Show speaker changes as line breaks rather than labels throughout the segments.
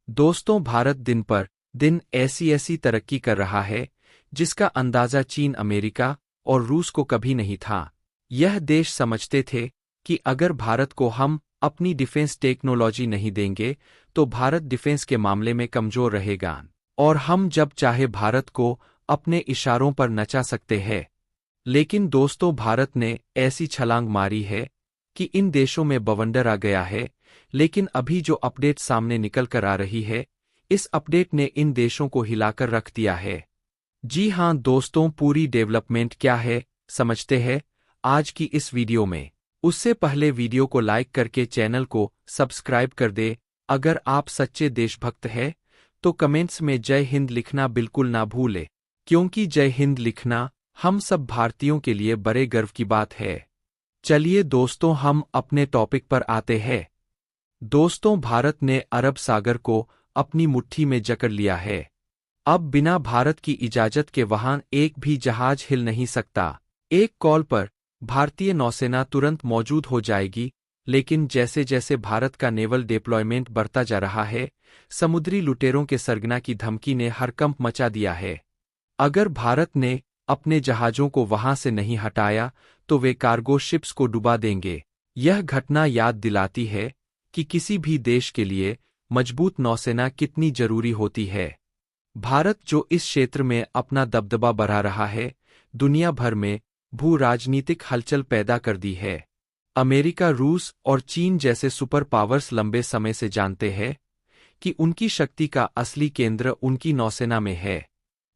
दोस्तों, भारत दिन पर दिन ऐसी ऐसी तरक्की कर रहा है जिसका अंदाजा चीन, अमेरिका और रूस को कभी नहीं था। यह देश समझते थे कि अगर भारत को हम अपनी डिफेंस टेक्नोलॉजी नहीं देंगे तो भारत डिफेंस के मामले में कमजोर रहेगा और हम जब चाहे भारत को अपने इशारों पर नचा सकते हैं। लेकिन दोस्तों, भारत ने ऐसी छलांग मारी है कि इन देशों में बवंडर आ गया है। लेकिन अभी जो अपडेट सामने निकल कर आ रही है, इस अपडेट ने इन देशों को हिलाकर रख दिया है। जी हां दोस्तों, पूरी डेवलपमेंट क्या है समझते हैं आज की इस वीडियो में। उससे पहले वीडियो को लाइक करके चैनल को सब्सक्राइब कर दे। अगर आप सच्चे देशभक्त हैं तो कमेंट्स में जय हिंद लिखना बिल्कुल ना भूले, क्योंकि जय हिंद लिखना हम सब भारतीयों के लिए बड़े गर्व की बात है। चलिए दोस्तों, हम अपने टॉपिक पर आते हैं। दोस्तों, भारत ने अरब सागर को अपनी मुट्ठी में जकड़ लिया है। अब बिना भारत की इजाजत के वहां एक भी जहाज हिल नहीं सकता। एक कॉल पर भारतीय नौसेना तुरंत मौजूद हो जाएगी। लेकिन जैसे जैसे भारत का नेवल डिप्लॉयमेंट बढ़ता जा रहा है, समुद्री लुटेरों के सरगना की धमकी ने हड़कंप मचा दिया है। अगर भारत ने अपने जहाजों को वहां से नहीं हटाया तो वे कार्गो शिप्स को डुबा देंगे। यह घटना याद दिलाती है कि किसी भी देश के लिए मजबूत नौसेना कितनी जरूरी होती है। भारत जो इस क्षेत्र में अपना दबदबा बढ़ा रहा है, दुनिया भर में भू राजनीतिक हलचल पैदा कर दी है। अमेरिका, रूस और चीन जैसे सुपर पावर्स लंबे समय से जानते हैं कि उनकी शक्ति का असली केंद्र उनकी नौसेना में है।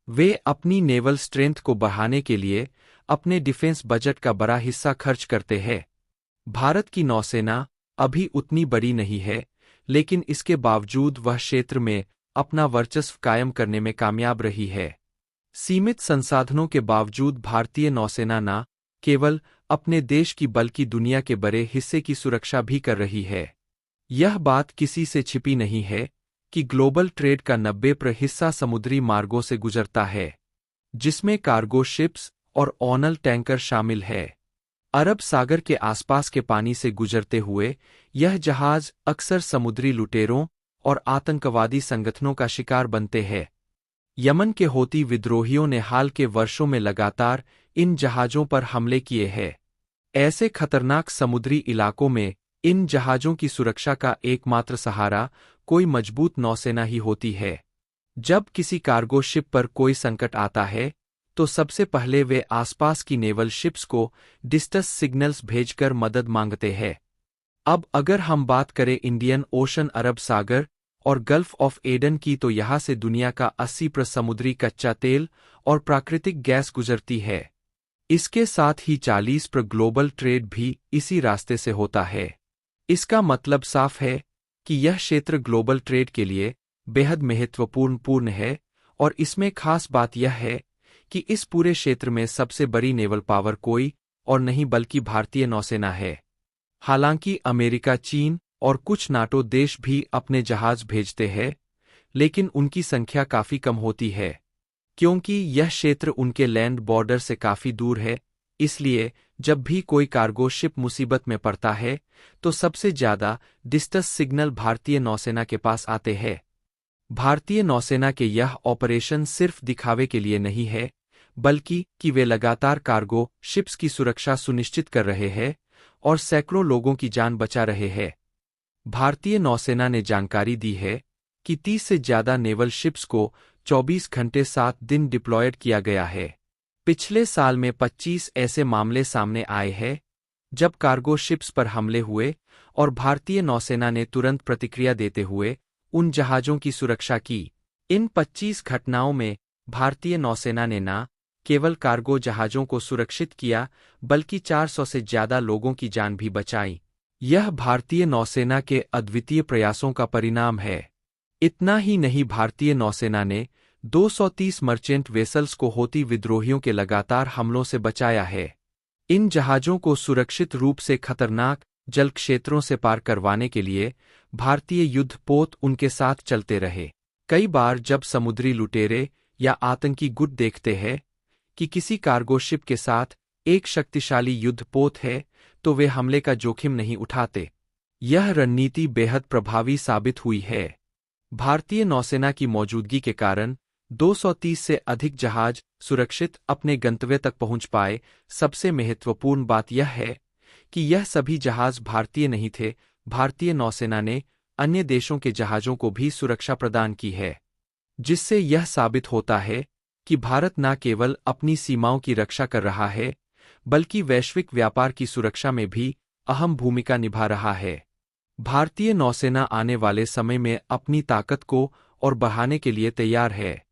वे अपनी नेवल स्ट्रेंथ को बढ़ाने के लिए अपने डिफेंस बजट का बड़ा हिस्सा खर्च करते हैं। भारत की नौसेना अभी उतनी बड़ी नहीं है, लेकिन इसके बावजूद वह क्षेत्र में अपना वर्चस्व कायम करने में कामयाब रही है। सीमित संसाधनों के बावजूद भारतीय नौसेना न केवल अपने देश की बल्कि दुनिया के बड़े हिस्से की सुरक्षा भी कर रही है। यह बात किसी से छिपी नहीं है कि ग्लोबल ट्रेड का 90% हिस्सा समुद्री मार्गों से गुजरता है, जिसमें कार्गो शिप्स और ऑनल टैंकर शामिल है। अरब सागर के आसपास के पानी से गुजरते हुए यह जहाज अक्सर समुद्री लुटेरों और आतंकवादी संगठनों का शिकार बनते हैं। यमन के हौती विद्रोहियों ने हाल के वर्षों में लगातार इन जहाजों पर हमले किए हैं। ऐसे खतरनाक समुद्री इलाकों में इन जहाजों की सुरक्षा का एकमात्र सहारा कोई मजबूत नौसेना ही होती है। जब किसी कार्गो शिप पर कोई संकट आता है तो सबसे पहले वे आसपास की नेवल शिप्स को डिस्ट्रेस सिग्नल्स भेजकर मदद मांगते हैं। अब अगर हम बात करें इंडियन ओशन, अरब सागर और गल्फ ऑफ एडन की, तो यहाँ से दुनिया का 80% समुद्री कच्चा तेल और प्राकृतिक गैस गुजरती है। इसके साथ ही 40% ग्लोबल ट्रेड भी इसी रास्ते से होता है। इसका मतलब साफ है कि यह क्षेत्र ग्लोबल ट्रेड के लिए बेहद महत्वपूर्ण है। और इसमें खास बात यह है कि इस पूरे क्षेत्र में सबसे बड़ी नेवल पावर कोई और नहीं बल्कि भारतीय नौसेना है। हालांकि अमेरिका, चीन और कुछ नाटो देश भी अपने जहाज भेजते हैं, लेकिन उनकी संख्या काफी कम होती है, क्योंकि यह क्षेत्र उनके लैंड बॉर्डर से काफी दूर है। इसलिए जब भी कोई कार्गो शिप मुसीबत में पड़ता है तो सबसे ज्यादा डिस्ट्रेस सिग्नल भारतीय नौसेना के पास आते हैं। भारतीय नौसेना के यह ऑपरेशन सिर्फ दिखावे के लिए नहीं है, बल्कि कि वे लगातार कार्गो शिप्स की सुरक्षा सुनिश्चित कर रहे हैं और सैकड़ों लोगों की जान बचा रहे हैं। भारतीय नौसेना ने जानकारी दी है कि 30 से ज्यादा नेवल शिप्स को 24 घंटे 7 दिन डिप्लॉयड किया गया है। पिछले साल में 25 ऐसे मामले सामने आए हैं जब कार्गो शिप्स पर हमले हुए और भारतीय नौसेना ने तुरंत प्रतिक्रिया देते हुए उन जहाजों की सुरक्षा की। इन 25 घटनाओं में भारतीय नौसेना ने न केवल कार्गो जहाजों को सुरक्षित किया, बल्कि 400 से ज्यादा लोगों की जान भी बचाई। यह भारतीय नौसेना के अद्वितीय प्रयासों का परिणाम है। इतना ही नहीं, भारतीय नौसेना ने 230 मर्चेंट वेसल्स को हौती विद्रोहियों के लगातार हमलों से बचाया है। इन जहाजों को सुरक्षित रूप से खतरनाक जल क्षेत्रों से पार करवाने के लिए भारतीय युद्धपोत उनके साथ चलते रहे। कई बार जब समुद्री लुटेरे या आतंकी गुट देखते हैं कि किसी कार्गो शिप के साथ एक शक्तिशाली युद्धपोत है, तो वे हमले का जोखिम नहीं उठाते। यह रणनीति बेहद प्रभावी साबित हुई है। भारतीय नौसेना की मौजूदगी के कारण 230 से अधिक जहाज सुरक्षित अपने गंतव्य तक पहुंच पाए। सबसे महत्वपूर्ण बात यह है कि यह सभी जहाज भारतीय नहीं थे। भारतीय नौसेना ने अन्य देशों के जहाजों को भी सुरक्षा प्रदान की है, जिससे यह साबित होता है कि भारत न केवल अपनी सीमाओं की रक्षा कर रहा है, बल्कि वैश्विक व्यापार की सुरक्षा में भी अहम भूमिका निभा रहा है। भारतीय नौसेना आने वाले समय में अपनी ताकत को और बढ़ाने के लिए तैयार है।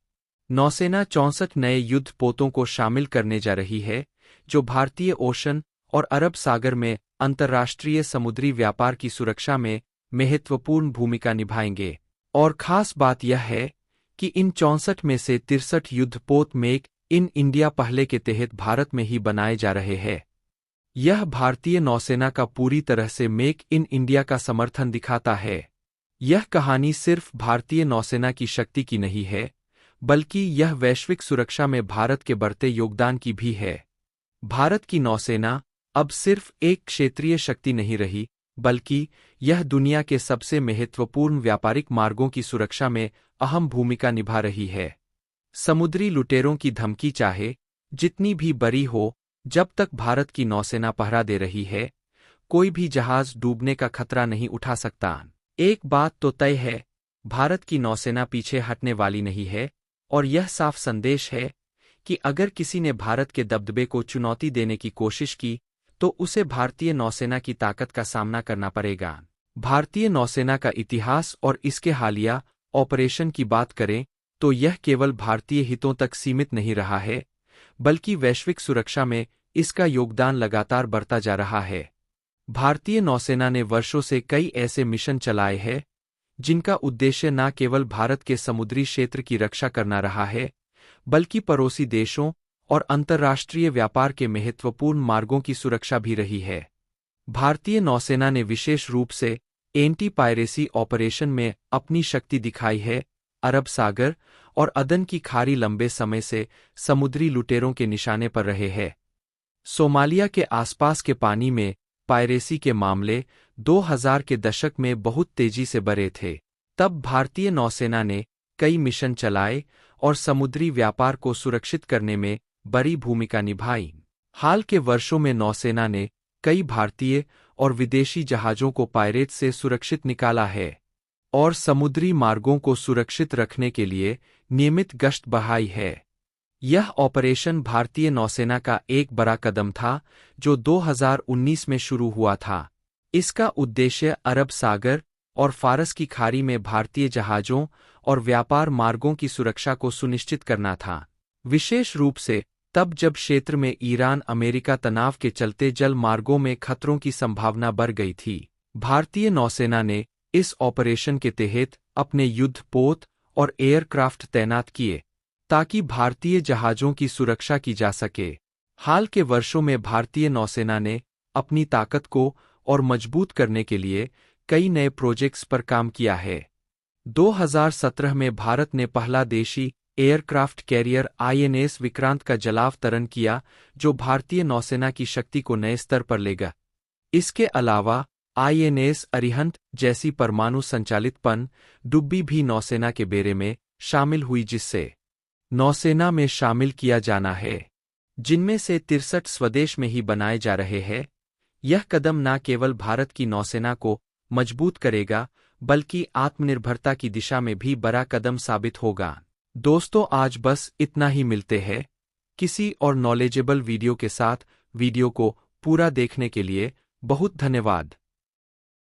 नौसेना 64 नए युद्धपोतों को शामिल करने जा रही है, जो भारतीय ओशन और अरब सागर में अंतर्राष्ट्रीय समुद्री व्यापार की सुरक्षा में महत्वपूर्ण भूमिका निभाएंगे। और खास बात यह है कि इन 64 में से 63 युद्धपोत मेक इन इंडिया पहले के तहत भारत में ही बनाए जा रहे हैं। यह भारतीय नौसेना का पूरी तरह से मेक इन इंडिया का समर्थन दिखाता है। यह कहानी सिर्फ भारतीय नौसेना की शक्ति की नहीं है, बल्कि यह वैश्विक सुरक्षा में भारत के बढ़ते योगदान की भी है। भारत की नौसेना अब सिर्फ एक क्षेत्रीय शक्ति नहीं रही, बल्कि यह दुनिया के सबसे महत्वपूर्ण व्यापारिक मार्गों की सुरक्षा में अहम भूमिका निभा रही है। समुद्री लुटेरों की धमकी चाहे जितनी भी बड़ी हो, जब तक भारत की नौसेना पहरा दे रही है, कोई भी जहाज डूबने का खतरा नहीं उठा सकता। एक बात तो तय है, भारत की नौसेना पीछे हटने वाली नहीं है, और यह साफ संदेश है कि अगर किसी ने भारत के दबदबे को चुनौती देने की कोशिश की, तो उसे भारतीय नौसेना की ताकत का सामना करना पड़ेगा। भारतीय नौसेना का इतिहास और इसके हालिया ऑपरेशन की बात करें तो यह केवल भारतीय हितों तक सीमित नहीं रहा है, बल्कि वैश्विक सुरक्षा में इसका योगदान लगातार बढ़ता जा रहा है। भारतीय नौसेना ने वर्षों से कई ऐसे मिशन चलाए हैं जिनका उद्देश्य न केवल भारत के समुद्री क्षेत्र की रक्षा करना रहा है, बल्कि पड़ोसी देशों और अंतर्राष्ट्रीय व्यापार के महत्वपूर्ण मार्गों की सुरक्षा भी रही है। भारतीय नौसेना ने विशेष रूप से एंटी पायरेसी ऑपरेशन में अपनी शक्ति दिखाई है। अरब सागर और अदन की खाड़ी लंबे समय से समुद्री लुटेरों के निशाने पर रहे हैं। सोमालिया के आसपास के पानी में पायरेसी के मामले 2000 के दशक में बहुत तेजी से बढ़े थे। तब भारतीय नौसेना ने कई मिशन चलाए और समुद्री व्यापार को सुरक्षित करने में बड़ी भूमिका निभाई। हाल के वर्षों में नौसेना ने कई भारतीय और विदेशी जहाजों को पायरेट से सुरक्षित निकाला है और समुद्री मार्गों को सुरक्षित रखने के लिए नियमित गश्त बढ़ाई है। यह ऑपरेशन भारतीय नौसेना का एक बड़ा कदम था जो 2019 में शुरू हुआ था। इसका उद्देश्य अरब सागर और फारस की खाड़ी में भारतीय जहाजों और व्यापार मार्गों की सुरक्षा को सुनिश्चित करना था, विशेष रूप से तब जब क्षेत्र में ईरान अमेरिका तनाव के चलते जल मार्गों में खतरों की संभावना बढ़ गई थी। भारतीय नौसेना ने इस ऑपरेशन के तहत अपने युद्धपोत और एयरक्राफ्ट तैनात किए ताकि भारतीय जहाजों की सुरक्षा की जा सके। हाल के वर्षों में भारतीय नौसेना ने अपनी ताकत को और मजबूत करने के लिए कई नए प्रोजेक्ट्स पर काम किया है। 2017 में भारत ने पहला देशी एयरक्राफ्ट कैरियर INS विक्रांत का जलावतरण किया, जो भारतीय नौसेना की शक्ति को नए स्तर पर लेगा। इसके अलावा INS अरिहंत जैसी परमाणु संचालित पनडुब्बी भी नौसेना के बेड़े में शामिल हुई, जिससे नौसेना में शामिल किया जाना है, जिनमें से 63 स्वदेश में ही बनाए जा रहे हैं। यह कदम न केवल भारत की नौसेना को मजबूत करेगा, बल्कि आत्मनिर्भरता की दिशा में भी बड़ा कदम साबित होगा। दोस्तों, आज बस इतना ही। मिलते हैं किसी और नॉलेजेबल वीडियो के साथ। वीडियो को पूरा देखने के लिए बहुत धन्यवाद।